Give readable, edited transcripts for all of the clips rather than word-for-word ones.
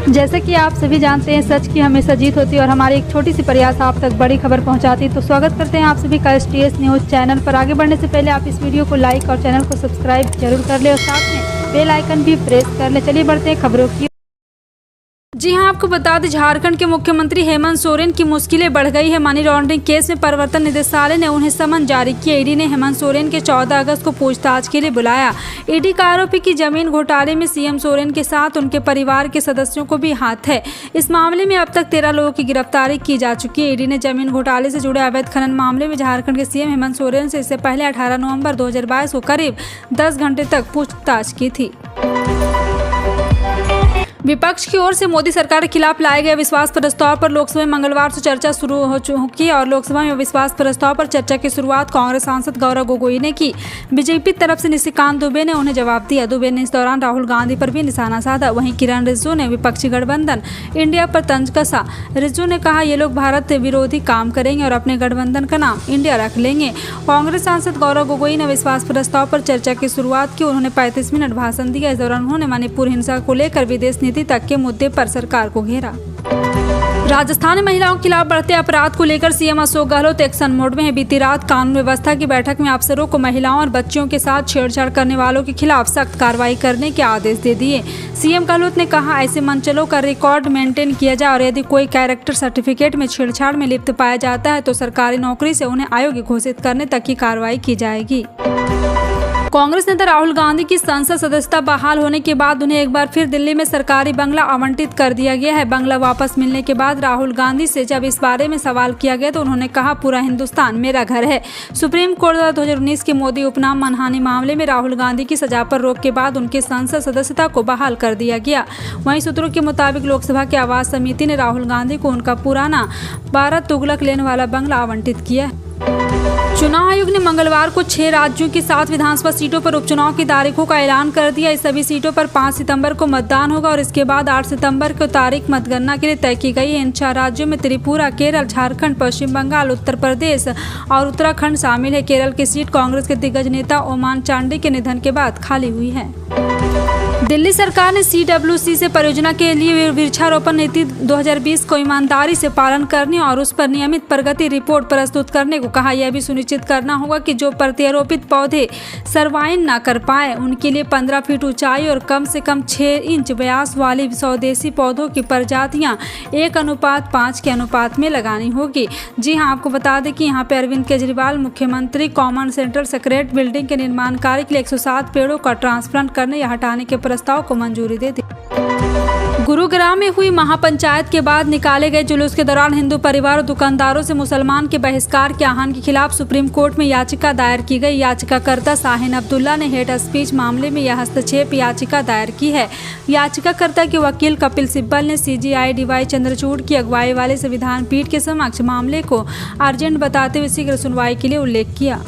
जैसे कि आप सभी जानते हैं, सच की हमेशा जीत होती है और हमारी एक छोटी सी प्रयास आप तक बड़ी खबर पहुंचाती है। तो स्वागत करते हैं आप सभी का STS न्यूज़ चैनल पर। आगे बढ़ने से पहले आप इस वीडियो को लाइक और चैनल को सब्सक्राइब जरूर कर ले और साथ में बेल आइकन भी प्रेस कर ले। चलिए बढ़ते हैं खबरों की। जी हां, आपको बता दें, झारखंड के मुख्यमंत्री हेमंत सोरेन की मुश्किलें बढ़ गई है। मनी लॉन्ड्रिंग केस में प्रवर्तन निदेशालय ने उन्हें समन जारी किया। ईडी ने हेमंत सोरेन के 14 अगस्त को पूछताछ के लिए बुलाया। ईडी का आरोप है कि जमीन घोटाले में सीएम सोरेन के साथ उनके परिवार के सदस्यों को भी हाथ है। इस मामले में अब तक 13 लोगों की गिरफ्तारी की जा चुकी है। ईडी ने जमीन घोटाले से जुड़े अवैध खनन मामले में झारखंड के सीएम हेमंत सोरेन से इससे पहले 18 नवंबर 2022 को करीब 10 घंटे तक पूछताछ की थी। विपक्ष की ओर से मोदी सरकार के खिलाफ लाए गए विश्वास प्रस्ताव पर लोकसभा में मंगलवार से चर्चा शुरू हो चुकी है और लोकसभा में विश्वास प्रस्ताव पर चर्चा की शुरुआत कांग्रेस सांसद गौरव गोगोई ने की। बीजेपी तरफ से निशिकांत दुबे ने उन्हें जवाब दिया। दुबे ने इस दौरान राहुल गांधी पर भी निशाना साधा। वहीं किरण रिजिजू ने विपक्षी गठबंधन इंडिया पर तंज कसा। रिजिजू ने कहा, ये लोग भारत विरोधी काम करेंगे और अपने गठबंधन का नाम इंडिया रख लेंगे। कांग्रेस सांसद गौरव गोगोई ने विश्वास प्रस्ताव पर चर्चा की शुरुआत की। उन्होंने 35 मिनट भाषण दिया। इस दौरान उन्होंने मणिपुर हिंसा को लेकर विदेश नीति तक के मुद्दे पर सरकार को घेरा। राजस्थान में महिलाओं के खिलाफ बढ़ते अपराध को लेकर CM Ashok Gehlot action mode में है। बीती रात कानून व्यवस्था की बैठक में अफसरों को महिलाओं और बच्चियों के साथ छेड़छाड़ करने वालों के खिलाफ सख्त कार्रवाई करने के आदेश दे दिए। सीएम गहलोत ने कहा, ऐसे मंचलों का रिकॉर्ड मेंटेन किया जाए और यदि कोई कैरेक्टर सर्टिफिकेट में छेड़छाड़ में लिप्त पाया जाता है तो सरकारी नौकरी से उन्हें अयोग्य घोषित करने तक की कार्रवाई की जाएगी। कांग्रेस नेता राहुल गांधी की संसद सदस्यता बहाल होने के बाद उन्हें एक बार फिर दिल्ली में सरकारी बंगला आवंटित कर दिया गया है। बंगला वापस मिलने के बाद राहुल गांधी से जब इस बारे में सवाल किया गया तो उन्होंने कहा, पूरा हिंदुस्तान मेरा घर है। सुप्रीम कोर्ट द्वारा 2019 के मोदी उपनाम मानहानि मामले में राहुल गांधी की सजा पर रोक के बाद उनकी संसद सदस्यता को बहाल कर दिया गया। वहीं सूत्रों के मुताबिक लोकसभा की आवास समिति ने राहुल गांधी को उनका पुराना 12 तुगलक लेन वाला बंगला आवंटित किया। चुनाव आयोग ने मंगलवार को 6 राज्यों की 7 विधानसभा सीटों पर उपचुनाव की तारीखों का ऐलान कर दिया। इस सभी सीटों पर 5 सितंबर को मतदान होगा और इसके बाद 8 सितंबर को तारीख मतगणना के लिए तय की गई है। इन 4 राज्यों में त्रिपुरा, केरल, झारखंड, पश्चिम बंगाल, उत्तर प्रदेश और उत्तराखंड शामिल है। केरल की सीट कांग्रेस के दिग्गज नेता ओमान चांडी के निधन के बाद खाली हुई है। दिल्ली सरकार ने CWC से परियोजना के लिए वृक्षारोपण नीति 2020 को ईमानदारी से पालन करने और उस पर नियमित प्रगति रिपोर्ट प्रस्तुत करने को कहा। यह भी सुनिश्चित करना होगा कि जो प्रत्यारोपित पौधे सर्वाइन न कर पाए उनके लिए 15 फीट ऊंचाई और कम से कम 6 इंच व्यास वाली स्वदेशी पौधों की प्रजातियां 1:5 के अनुपात में लगानी होगी। जी हां, आपको बता दें कि यहां पर अरविंद केजरीवाल मुख्यमंत्री कॉमन सेंट्रल सेक्रेटरी बिल्डिंग के निर्माण कार्य के लिए 107 पेड़ों का ट्रांसप्लांट करने या हटाने के प्रस्ताव को मंजूरी दे दी। गुरुग्राम में हुई महापंचायत के बाद निकाले गए जुलूस के दौरान हिंदू परिवार और दुकानदारों से मुसलमान के बहिष्कार के आह्वान के खिलाफ सुप्रीम कोर्ट में याचिका दायर की गई। याचिकाकर्ता शाहीन अब्दुल्ला ने हेट स्पीच मामले में यह हस्तक्षेप याचिका दायर की है। याचिकाकर्ता के वकील कपिल सिब्बल ने CJI DY चंद्रचूड़ की अगुवाई वाले संविधान पीठ के समक्ष मामले को अर्जेंट बताते हुए शीघ्र सुनवाई के लिए उल्लेख किया।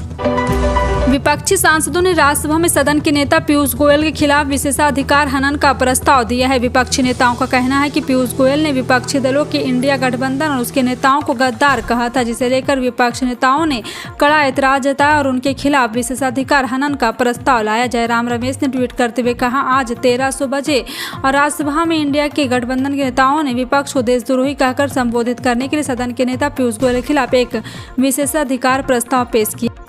विपक्षी सांसदों ने राज्यसभा में सदन के नेता पीयूष गोयल के खिलाफ विशेषाधिकार हनन का प्रस्ताव दिया है। विपक्षी नेताओं का कहना है कि पीयूष गोयल ने विपक्षी दलों के इंडिया गठबंधन और उसके नेताओं को गद्दार कहा था, जिसे लेकर विपक्षी नेताओं ने कड़ा ऐतराज जताया और उनके खिलाफ विशेषाधिकार हनन का प्रस्ताव लाया। जयराम रमेश ने ट्वीट करते हुए कहा, आज 1300 बजे और राज्यसभा में इंडिया के गठबंधन के नेताओं ने विपक्ष को देशद्रोही कहकर संबोधित करने के लिए सदन के नेता पीयूष गोयल के खिलाफ एक विशेषाधिकार प्रस्ताव पेश किया।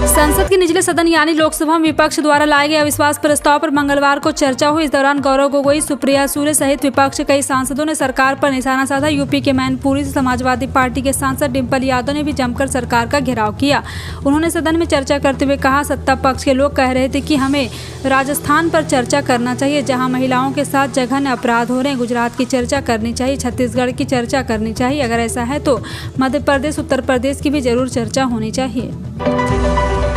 संसद के निचले सदन यानी लोकसभा में विपक्ष द्वारा लाए गए अविश्वास प्रस्ताव पर मंगलवार को चर्चा हुई। इस दौरान गौरव गोगोई, सुप्रिया सुले सहित विपक्ष के कई सांसदों ने सरकार पर निशाना साधा। यूपी के मैनपुरी से समाजवादी पार्टी के सांसद डिम्पल यादव ने भी जमकर सरकार का घेराव किया। उन्होंने सदन में चर्चा करते हुए कहा, सत्ता पक्ष के लोग कह रहे थे कि हमें राजस्थान पर चर्चा करना चाहिए जहाँ महिलाओं के साथ जघन्य अपराध हो रहे हैं। गुजरात की चर्चा करनी चाहिए, छत्तीसगढ़ की चर्चा करनी चाहिए। अगर ऐसा है तो मध्य प्रदेश, उत्तर प्रदेश की भी जरूर चर्चा होनी चाहिए।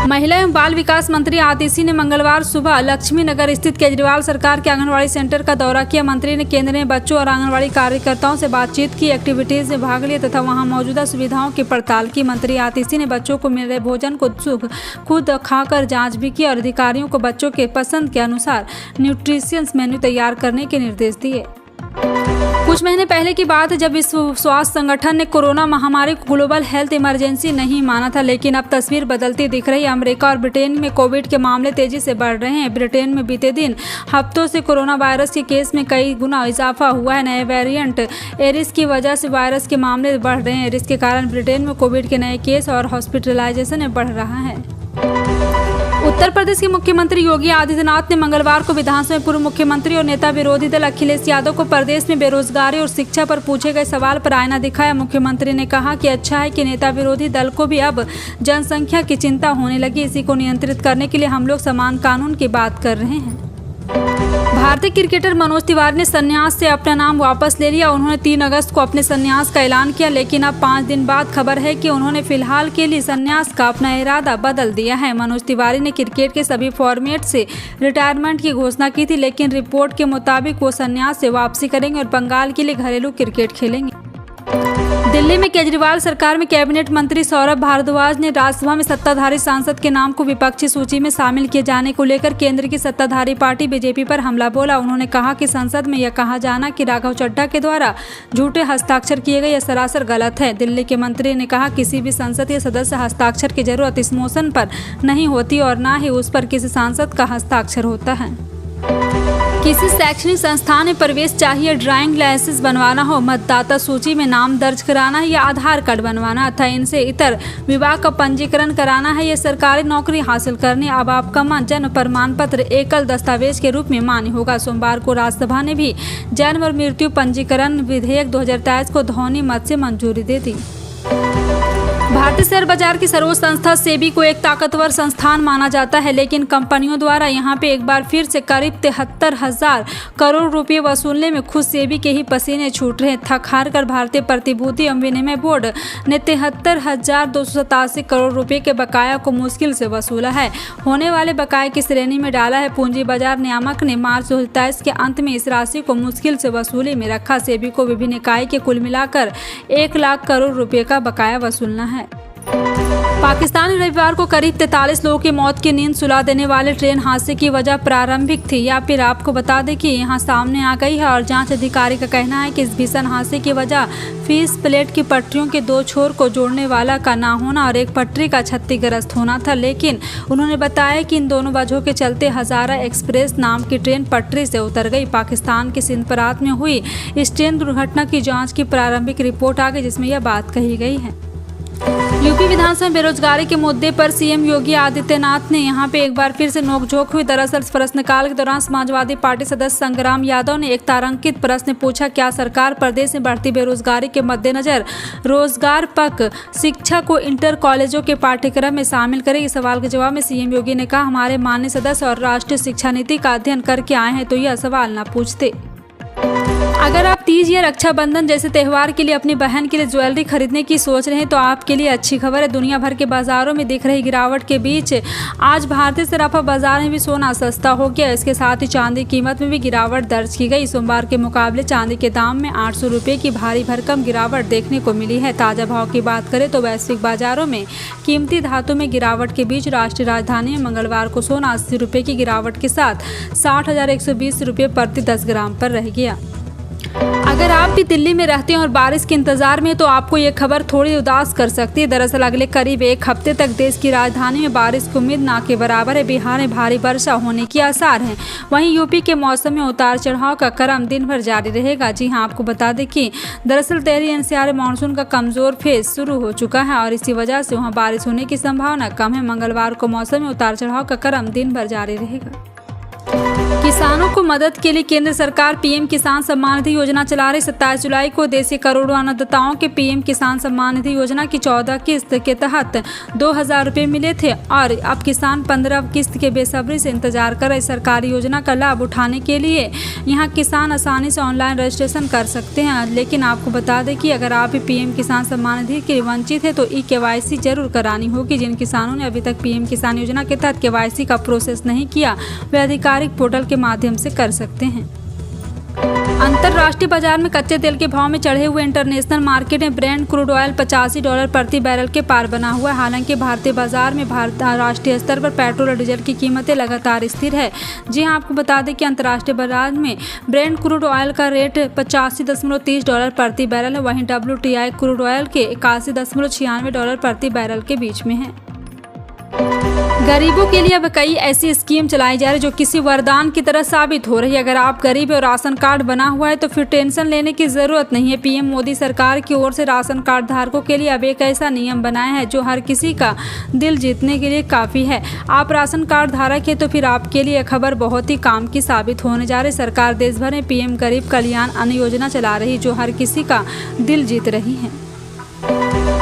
महिला एवं बाल विकास मंत्री आतिशी ने मंगलवार सुबह लक्ष्मी नगर स्थित केजरीवाल सरकार के आंगनवाड़ी सेंटर का दौरा किया। मंत्री ने केंद्र में बच्चों और आंगनवाड़ी कार्यकर्ताओं से बातचीत की, एक्टिविटीज में भाग लिया तथा वहां मौजूदा सुविधाओं की पड़ताल की। मंत्री आतिशी ने बच्चों को मिल रहे भोजन को खुद खाकर जांच भी की और अधिकारियों को बच्चों के पसंद के अनुसार न्यूट्रिशियस मेन्यू तैयार करने के निर्देश दिए। कुछ महीने पहले की बात है जब विश्व स्वास्थ्य संगठन ने कोरोना महामारी को ग्लोबल हेल्थ इमरजेंसी नहीं माना था, लेकिन अब तस्वीर बदलती दिख रही है। अमेरिका और ब्रिटेन में कोविड के मामले तेजी से बढ़ रहे हैं। ब्रिटेन में बीते दिन हफ्तों से कोरोना वायरस के केस में कई गुना इजाफा हुआ है। नए वेरिएंट एरिस की वजह से वायरस के मामले बढ़ रहे हैं। एरिस के कारण ब्रिटेन में कोविड के नए केस और हॉस्पिटलाइजेशन बढ़ रहा है। उत्तर प्रदेश के मुख्यमंत्री योगी आदित्यनाथ ने मंगलवार को विधानसभा में पूर्व मुख्यमंत्री और नेता विरोधी दल अखिलेश यादव को प्रदेश में बेरोजगारी और शिक्षा पर पूछे गए सवाल पर आईना दिखाया। मुख्यमंत्री ने कहा कि अच्छा है कि नेता विरोधी दल को भी अब जनसंख्या की चिंता होने लगी। इसी को नियंत्रित करने के लिए हम लोग समान कानून की बात कर रहे हैं। भारतीय क्रिकेटर मनोज तिवारी ने संन्यास से अपना नाम वापस ले लिया। उन्होंने 3 अगस्त को अपने संन्यास का ऐलान किया, लेकिन अब 5 दिन बाद खबर है कि उन्होंने फिलहाल के लिए संन्यास का अपना इरादा बदल दिया है। मनोज तिवारी ने क्रिकेट के सभी फॉर्मेट से रिटायरमेंट की घोषणा की थी, लेकिन रिपोर्ट के मुताबिक वो संन्यास से वापसी करेंगे और बंगाल के लिए घरेलू क्रिकेट खेलेंगे। दिल्ली में केजरीवाल सरकार में कैबिनेट मंत्री सौरभ भारद्वाज ने राज्यसभा में सत्ताधारी सांसद के नाम को विपक्षी सूची में शामिल किए जाने को लेकर केंद्र की सत्ताधारी पार्टी बीजेपी पर हमला बोला। उन्होंने कहा कि संसद में यह कहा जाना कि राघव चड्ढा के द्वारा झूठे हस्ताक्षर किए गए यह सरासर गलत है। दिल्ली के मंत्री ने कहा किसी भी संसदीय सदस्य हस्ताक्षर की जरूरत इस मोशन पर नहीं होती और न ही उस पर किसी सांसद का हस्ताक्षर होता है। किसी शैक्षणिक संस्थान में प्रवेश चाहिए, ड्राइविंग लाइसेंस बनवाना हो, मतदाता सूची में नाम दर्ज कराना है या आधार कार्ड बनवाना था, इनसे इतर विभाग का पंजीकरण कराना है या सरकारी नौकरी हासिल करनी, अब आपका जन्म प्रमाण पत्र एकल दस्तावेज के रूप में मान्य होगा। सोमवार को राज्यसभा ने भी जन्म और मृत्यु पंजीकरण विधेयक 2023 को ध्वनि मत से मंजूरी दे दी। भारतीय शेयर बाजार की सर्वोच्च संस्था सेबी को एक ताकतवर संस्थान माना जाता है, लेकिन कंपनियों द्वारा यहां पे एक बार फिर से करीब 73,000 करोड़ रुपए वसूलने में खुद सेबी के ही पसीने छूट रहे। थक हार कर भारतीय प्रतिभूति एवं विनिमय बोर्ड ने 73,287 करोड़ रुपए के बकाया को मुश्किल से वसूला है। होने वाले बकाये की श्रेणी में डाला है। पूंजी बाजार नियामक ने मार्च 2023 के अंत में इस राशि को मुश्किल से वसूली में रखा। सेबी को विभिन्न इकाई के कुल मिलाकर 1 लाख करोड़ रुपए का बकाया वसूलना है। पाकिस्तान ने रविवार को करीब 43 लोगों की मौत की नींद सुला देने वाले ट्रेन हादसे की वजह प्रारंभिक थी या फिर आपको बता दें कि यहां सामने आ गई है और जांच अधिकारी का कहना है कि इस भीषण हादसे की वजह फीस प्लेट की पटरियों के 2 छोर को जोड़ने वाला का ना होना और एक पटरी का क्षतिग्रस्त होना था, लेकिन उन्होंने बताया कि इन दोनों वजहों के चलते हजारा एक्सप्रेस नाम की ट्रेन पटरी से उतर गई। पाकिस्तान के सिंध प्रांत में हुई इस ट्रेन दुर्घटना की जाँच की प्रारंभिक रिपोर्ट आ गई, जिसमें यह बात कही गई है। यूपी विधानसभा में बेरोजगारी के मुद्दे पर सीएम योगी आदित्यनाथ ने यहां पे एक बार फिर से नोकझोंक हुई। दरअसल प्रश्नकाल के दौरान समाजवादी पार्टी सदस्य संग्राम यादव ने एक तारांकित प्रश्न पूछा, क्या सरकार प्रदेश में बढ़ती बेरोजगारी के मद्देनजर रोजगार पक शिक्षा को इंटर कॉलेजों के पाठ्यक्रम में शामिल करेगी। सवाल के जवाब में सीएम योगी ने कहा, हमारे माननीय सदस्य और राष्ट्रीय शिक्षा नीति का अध्ययन करके आए हैं तो यह सवाल न पूछते। अगर आप तीज या रक्षाबंधन जैसे त्यौहार के लिए अपनी बहन के लिए ज्वेलरी खरीदने की सोच रहे हैं तो आपके लिए अच्छी खबर है। दुनिया भर के बाजारों में दिख रही गिरावट के बीच आज भारतीय सराफा बाजार में भी सोना सस्ता हो गया। इसके साथ ही चांदी कीमत में भी गिरावट दर्ज की गई। सोमवार के मुकाबले चांदी के दाम में 800 रुपये की भारी भरकम गिरावट देखने को मिली है। ताज़ा भाव की बात करें तो वैश्विक बाजारों में कीमती धातु में गिरावट के बीच राष्ट्रीय राजधानी में मंगलवार को सोना 80 रुपये की गिरावट के साथ 60,120 रुपये प्रति 10 ग्राम पर रह गया। अगर आप भी दिल्ली में रहते हैं और बारिश के इंतजार में तो आपको ये खबर थोड़ी उदास कर सकती है। दरअसल अगले करीब 1 हफ्ते तक देश की राजधानी में बारिश की उम्मीद ना के बराबर है। बिहार में भारी वर्षा होने के आसार हैं। वहीं यूपी के मौसम में उतार चढ़ाव का क्रम दिन भर जारी रहेगा। जी हां, आपको बता दें कि दरअसल दिल्ली एनसीआर मानसून का कमजोर फेज शुरू हो चुका है और इसी वजह से वहाँ बारिश होने की संभावना कम है। मंगलवार को मौसम में उतार चढ़ाव का क्रम दिन भर जारी रहेगा। किसानों को मदद के लिए केंद्र सरकार पीएम किसान सम्मान निधि योजना चला रही। 27 जुलाई को देश के करोड़ों अन्नदाताओं के पीएम किसान सम्मान निधि योजना की 14 किस्त के तहत 2,000 रुपये मिले थे और अब किसान 15 किस्त के बेसब्री से इंतजार कर रहे। सरकारी योजना का लाभ उठाने के लिए यहां किसान आसानी से ऑनलाइन रजिस्ट्रेशन कर सकते हैं, लेकिन आपको बता दें कि अगर आप भी पीएम किसान सम्मान निधि के वंचित है तो KYC जरूर करानी होगी। जिन किसानों ने अभी तक पीएम किसान योजना के तहत KYC का प्रोसेस नहीं किया वे आधिकारिक पोर्टल के माध्यम से कर सकते हैं। अंतर्राष्ट्रीय बाजार में कच्चे तेल के भाव में चढ़े हुए इंटरनेशनल मार्केट में ब्रेंट क्रूड ऑयल $85 प्रति बैरल के पार बना हुआ है। हालांकि भारतीय बाजार में राष्ट्रीय स्तर पर पेट्रोल और डीजल की कीमतें लगातार स्थिर है। जी हां, आपको बता दें कि अंतर्राष्ट्रीय बाजार में ब्रेंट क्रूड ऑयल का रेट $85.30 प्रति बैरल है, वहीं WTI क्रूड ऑयल के $81.96 प्रति बैरल के बीच में है। गरीबों के लिए अब कई ऐसी स्कीम चलाई जा रही है जो किसी वरदान की तरह साबित हो रही है। अगर आप गरीब और राशन कार्ड बना हुआ है तो फिर टेंशन लेने की जरूरत नहीं है। पीएम मोदी सरकार की ओर से राशन कार्ड धारकों के लिए अब एक ऐसा नियम बनाया है जो हर किसी का दिल जीतने के लिए काफ़ी है। आप राशन कार्ड धारक है तो फिर आपके लिए खबर बहुत ही काम की साबित होने जा रही है। सरकार देश भर में पीएम गरीब कल्याण अन्न योजना चला रही जो हर किसी का दिल जीत रही है।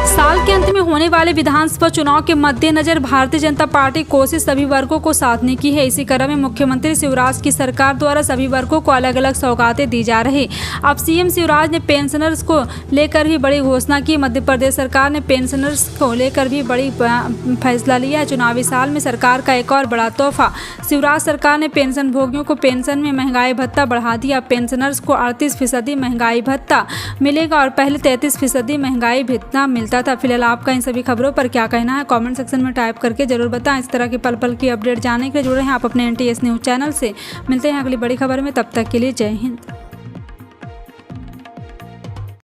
साल के अंत में होने वाले विधानसभा चुनाव के मद्देनजर भारतीय जनता पार्टी कोशिश सभी वर्गों को साधने की है। इसी क्रम में मुख्यमंत्री शिवराज की सरकार द्वारा सभी वर्गों को अलग अलग सौगातें दी जा रही। अब सीएम शिवराज ने पेंशनर्स को लेकर भी बड़ी घोषणा की। मध्य प्रदेश सरकार ने पेंशनर्स को लेकर भी बड़ी फैसला लिया है। चुनावी साल में सरकार का एक और बड़ा तोहफा, शिवराज सरकार ने पेंशन भोगियों को पेंशन में महंगाई भत्ता बढ़ा दिया। पेंशनर्स को 38% महंगाई भत्ता मिलेगा और पहले 33% महंगाई भत्ता मिलता था। फिलहाल आपका इन सभी खबरों पर क्या कहना है, कमेंट सेक्शन में टाइप करके जरूर बताएं। इस तरह की पल पल की अपडेट जानने के लिए जुड़े हैं आप अपने NTS न्यूज़ चैनल से। मिलते हैं अगली बड़ी खबर में, तब तक के लिए जय हिंद।